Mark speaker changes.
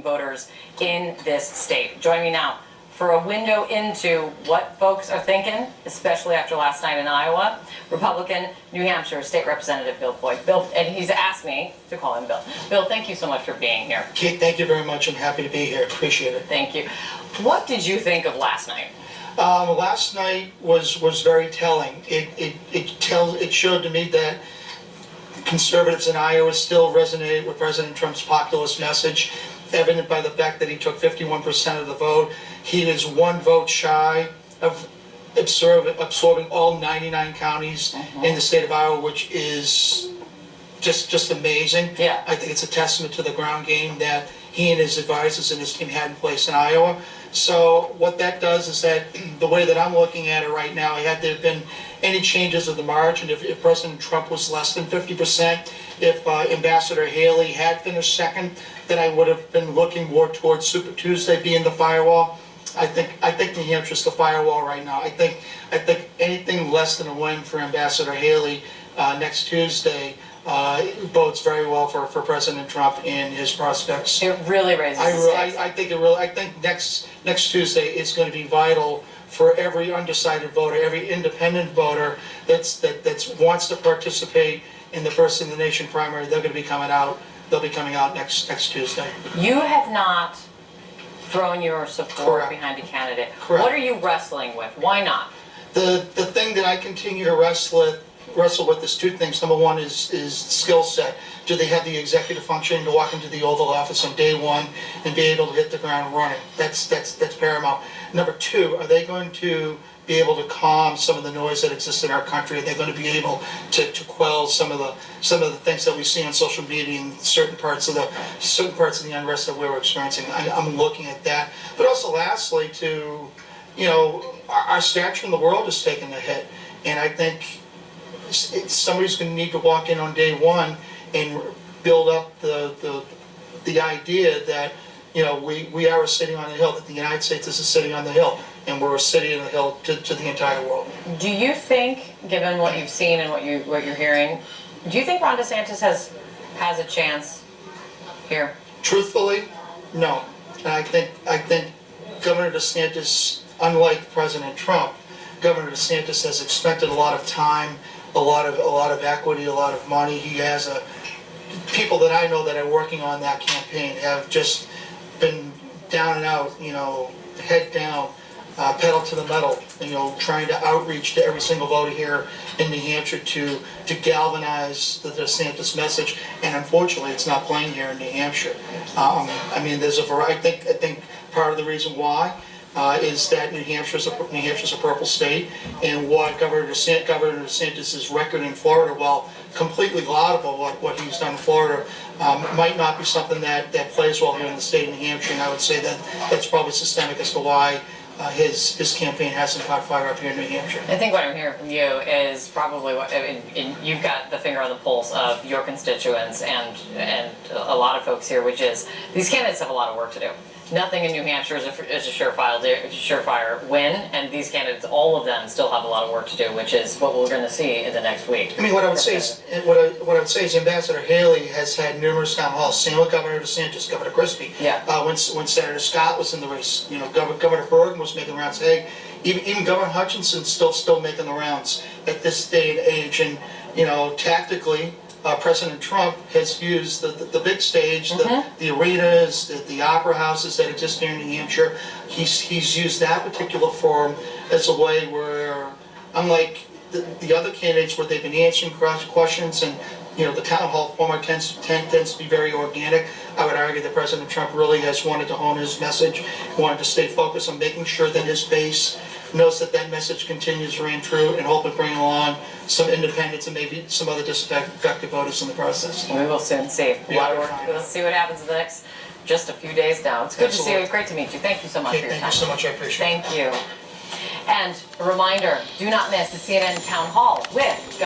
Speaker 1: voters in this state. Join me now for a window into what folks are thinking, especially after last night in Iowa. Republican New Hampshire State Representative Bill Boyd. Bill, and he's asked me to call him Bill. Bill, thank you so much for being here.
Speaker 2: Kate, thank you very much. I'm happy to be here. Appreciate it.
Speaker 1: Thank you. What did you think of last night?
Speaker 2: Last night was very telling. It showed to me that conservatives in Iowa still resonate with President Trump's populist message, evident by the fact that he took 51% of the vote. He is one vote shy of absorbing all 99 counties in the state of Iowa, which is just amazing.
Speaker 1: Yeah.
Speaker 2: I think it's a testament to the ground game that he and his advisors and his team had in place in Iowa. So what that does is that the way that I'm looking at it right now, had there been any changes of the margin, if President Trump was less than 50%, if Ambassador Haley had finished second, then I would have been looking more towards Super Tuesday being the firewall. I think New Hampshire's the firewall right now. I think anything less than a win for Ambassador Haley next Tuesday bodes very well for President Trump and his prospects.
Speaker 1: It really raises the stakes.
Speaker 2: I think next Tuesday is going to be vital for every undecided voter, every independent voter that wants to participate in the First in the Nation primary. They're going to be coming out. They'll be coming out next Tuesday.
Speaker 1: You have not thrown your support
Speaker 2: Correct.
Speaker 1: behind a candidate.
Speaker 2: Correct.
Speaker 1: What are you wrestling with? Why not?
Speaker 2: The thing that I continue to wrestle with is two things. Number one is skill set. Do they have the executive function to walk into the Oval Office on day one and be able to hit the ground running? That's paramount. Number two, are they going to be able to calm some of the noise that exists in our country? Are they going to be able to quell some of the things that we see on social media and certain parts of the unrest that we're experiencing? I'm looking at that. But also, lastly, our stature in the world is taking a hit, and I think somebody's going to need to walk in on day one and build up the idea that we are a city on the hill, that the United States is a city on the hill, and we're a city on the hill to the entire world.
Speaker 1: Do you think, given what you've seen and what you're hearing, do you think Ron DeSantis has a chance here?
Speaker 2: Truthfully, no. And I think Governor DeSantis, unlike President Trump, Governor DeSantis has expended a lot of time, a lot of equity, a lot of money. He has people that I know that are working on that campaign have just been down and out, head down, pedal to the metal, trying to outreach to every single voter here in New Hampshire to galvanize the DeSantis message. And unfortunately, it's not playing here in New Hampshire. There's a variety. I think part of the reason why is that New Hampshire's a purple state, and what Governor DeSantis' record in Florida, while completely laudable what he's done in Florida, might not be something that plays well here in the state of New Hampshire. And I would say that that's probably systemic as to why his campaign hasn't caught fire up here in New Hampshire.
Speaker 1: I think what I'm hearing from you is probably you've got the finger on the pulse of your constituents and a lot of folks here, which is these candidates have a lot of work to do. Nothing in New Hampshire is a surefire win, and these candidates, all of them, still have a lot of work to do, which is what we're going to see in the next week.
Speaker 2: What I would say is Ambassador Haley has had numerous town halls. Same with Governor DeSantis, Governor Christie.
Speaker 1: Yeah.
Speaker 2: When Senator Scott was in the race, Governor Bergen was making rounds. Hey, even Governor Hutchinson's still making the rounds at this day and age, and tactically. President Trump has used the big stage, the arenas, the opera houses that exist here in New Hampshire. He's used that particular forum as a way where, unlike the other candidates where they've been answering questions and the town hall format tends to be very organic, I would argue that President Trump really has wanted to hone his message, wanted to stay focused on making sure that his base knows that message continues to ring true, and hopefully bring along some independents and maybe some other disaffected voters in the process.
Speaker 1: We will soon see. A lot of work. We'll see what happens in the next just a few days now. It's good to see you. It's great to meet you. Thank you so much for your time.
Speaker 2: Thank you so much. I appreciate it.
Speaker 1: Thank you. And a reminder, do not miss the CNN Town Hall with